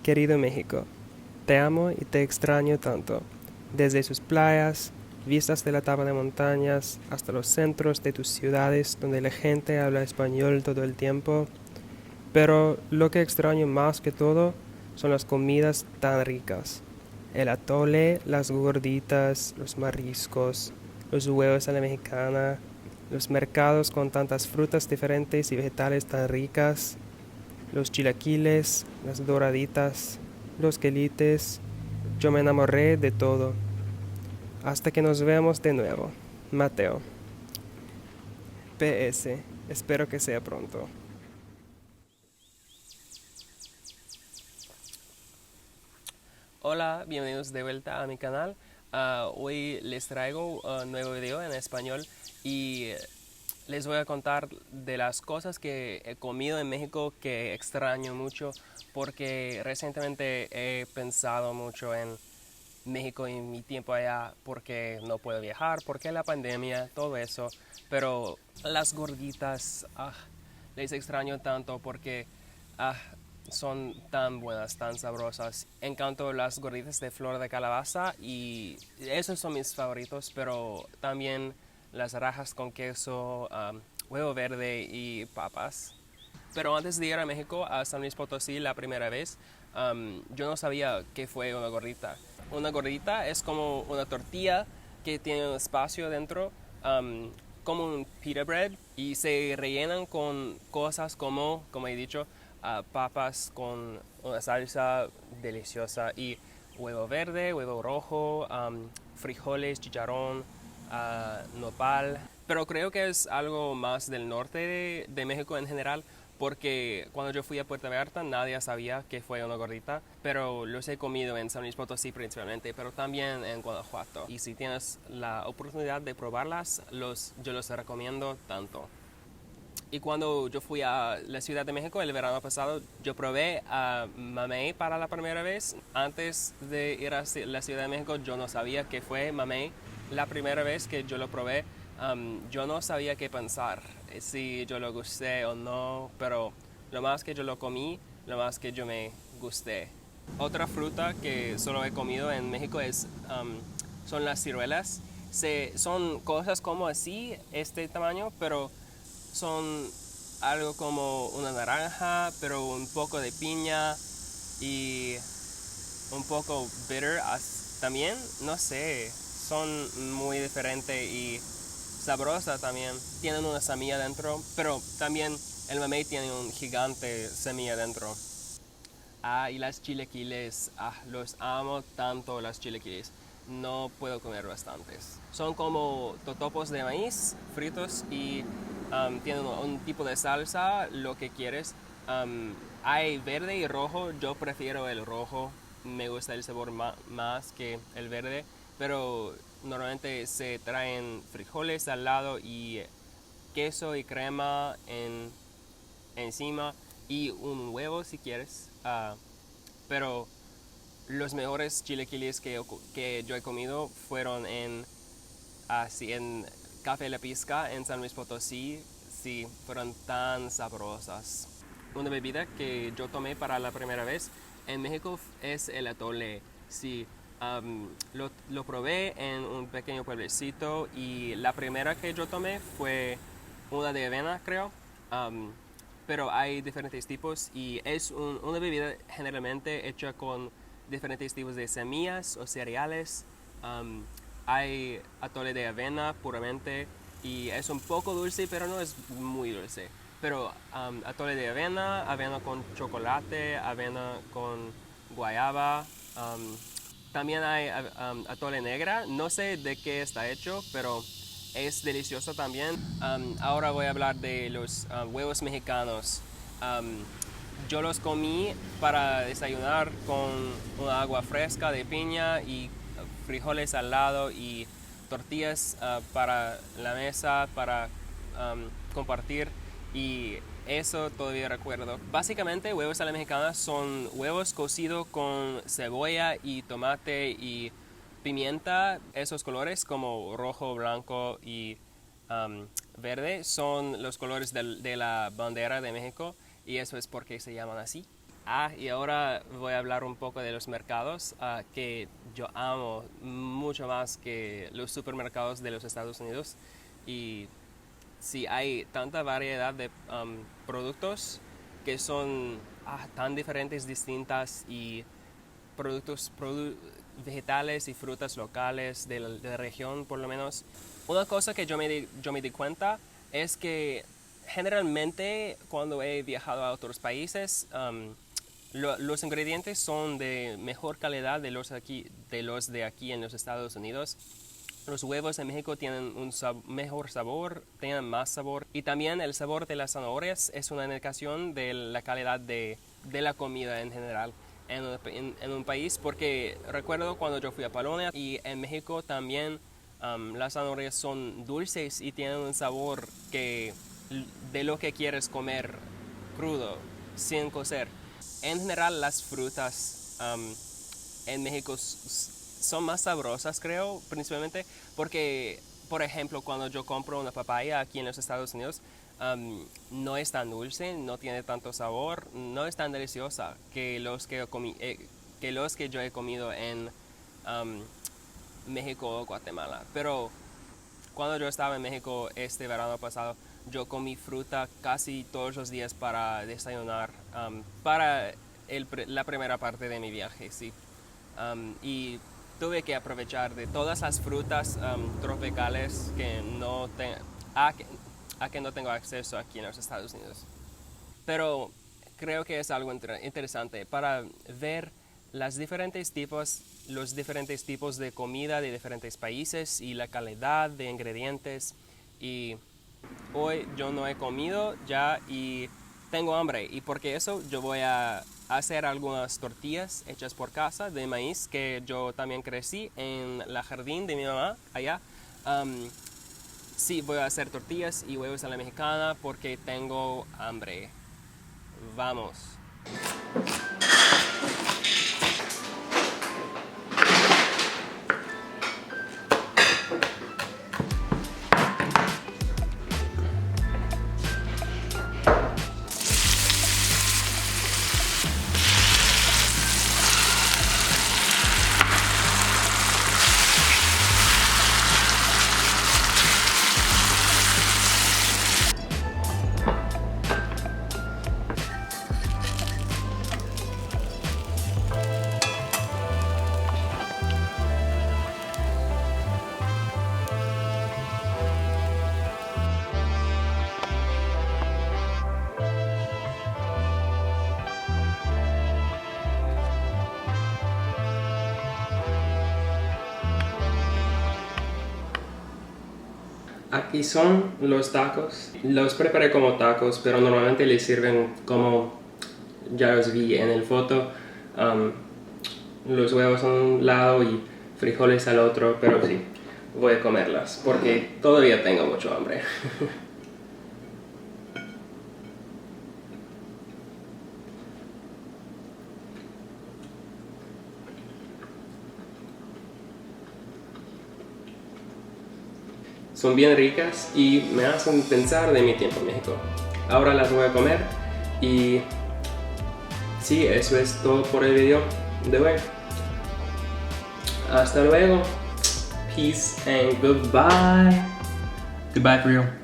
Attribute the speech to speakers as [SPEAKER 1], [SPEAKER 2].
[SPEAKER 1] Querido México, te amo y te extraño tanto, desde sus playas, vistas de la tapa de montañas, hasta los centros de tus ciudades donde la gente habla español todo el tiempo, pero lo que extraño más que todo son las comidas tan ricas. El atole, las gorditas, los mariscos, los huevos a la mexicana, los mercados con tantas frutas diferentes y vegetales tan ricas, los chilaquiles, las doraditas, los quelites. Yo me enamoré de todo. Hasta que nos veamos de nuevo. Mateo. PS. Espero que sea pronto.
[SPEAKER 2] Hola, bienvenidos de vuelta a mi canal. Hoy les traigo un nuevo video en español y les voy a contar de las cosas que he comido en México que extraño mucho porque recientemente he pensado mucho en México y mi tiempo allá porque no puedo viajar, porque la pandemia, todo eso. Pero las gorditas, les extraño tanto porque ah, son tan buenas, tan sabrosas. Encanto las gorditas de flor de calabaza y esos son mis favoritos, pero también las rajas con queso, huevo verde y papas. Pero antes de ir a México, a San Luis Potosí la primera vez, yo no sabía qué fue una gordita. Una gordita es como una tortilla que tiene un espacio dentro, como un pita bread, y se rellenan con cosas como he dicho, papas con una salsa deliciosa y huevo verde, huevo rojo, frijoles, chicharrón, nopal. Pero creo que es algo más del norte de México en general, porque cuando yo fui a Puerto Vallarta nadie sabía que fue una gordita, pero los he comido en San Luis Potosí principalmente, pero también en Guanajuato. Y si tienes la oportunidad de probarlas, yo los recomiendo tanto. Y cuando yo fui a la Ciudad de México el verano pasado, yo probé a mamey para la primera vez. Antes de ir a la Ciudad de México, yo no sabía qué fue mamey. La primera vez que yo lo probé, yo no sabía qué pensar, si yo lo gusté o no, pero lo más que yo lo comí, lo más que yo me gusté. Otra fruta que solo he comido en México son las ciruelas. Son cosas como así, este tamaño, pero son algo como una naranja, pero un poco de piña y un poco bitter también. No sé, son muy diferentes y sabrosas también. Tienen una semilla dentro, pero también el mamey tiene un gigante semilla dentro. Y las chilequiles, los amo tanto las chilequiles. No puedo comer bastantes. Son como totopos de maíz fritos y tienen un tipo de salsa, lo que quieres. Hay verde y rojo, yo prefiero el rojo. Me gusta el sabor más que el verde, pero normalmente se traen frijoles al lado y queso y crema encima y un huevo si quieres. Pero los mejores chilequiles que yo he comido fueron en Café La Pizca en San Luis Potosí. Sí, fueron tan sabrosas. Una bebida que yo tomé para la primera vez en México es el atole. Sí, lo probé en un pequeño pueblecito y la primera que yo tomé fue una de avena, creo. Um, pero hay diferentes tipos y es una bebida generalmente hecha con diferentes tipos de semillas o cereales. Um, Hay atole de avena puramente y es un poco dulce, pero no es muy dulce. Pero atole de avena, avena con chocolate, avena con guayaba. También hay atole negra, no sé de qué está hecho, pero es delicioso también. Ahora voy a hablar de los huevos mexicanos. Um, yo los comí para desayunar con una agua fresca de piña y frijoles al lado y tortillas para la mesa, para compartir. Y eso todavía recuerdo. Básicamente, huevos a la mexicana son huevos cocidos con cebolla y tomate y pimienta. Esos colores como rojo, blanco y verde son los colores de la bandera de México y eso es porque se llaman así. Y ahora voy a hablar un poco de los mercados que yo amo mucho más que los supermercados de los Estados Unidos. Y sí, hay tanta variedad de productos que son tan diferentes, distintas y vegetales y frutas locales de la región por lo menos. Una cosa que yo me di cuenta es que generalmente cuando he viajado a otros países, los ingredientes son de mejor calidad de los de aquí en los Estados Unidos. Los huevos en México tienen un mejor sabor, tienen más sabor. Y también el sabor de las zanahorias es una indicación de la calidad de la comida en general en un país. Porque recuerdo cuando yo fui a Polonia y en México también las zanahorias son dulces y tienen un sabor de lo que quieres comer crudo, sin cocer. En general las frutas en México son más sabrosas, creo, principalmente porque, por ejemplo, cuando yo compro una papaya aquí en los Estados Unidos, no es tan dulce, no tiene tanto sabor, no es tan deliciosa que los que yo he comido en México o Guatemala. Pero cuando yo estaba en México este verano pasado, yo comí fruta casi todos los días para desayunar, para la primera parte de mi viaje, sí. Y tuve que aprovechar de todas las frutas tropicales a que no tengo acceso aquí en los Estados Unidos. Pero creo que es algo interesante para ver los diferentes tipos de comida de diferentes países y la calidad de ingredientes. Y hoy yo no he comido ya y tengo hambre, y porque eso yo voy a hacer algunas tortillas hechas por casa de maíz que yo también crecí en la jardín de mi mamá allá. Sí, voy a hacer tortillas y huevos a la mexicana porque tengo hambre. Vamos. Aquí son los tacos. Los preparé como tacos, pero normalmente les sirven como ya los vi en el foto. Los huevos a un lado y frijoles al otro, pero sí, voy a comerlas porque todavía tengo mucho hambre. Son bien ricas y me hacen pensar de mi tiempo en México. Ahora las voy a comer y sí, eso es todo por el video de hoy. Hasta luego. Peace and goodbye. Goodbye for real.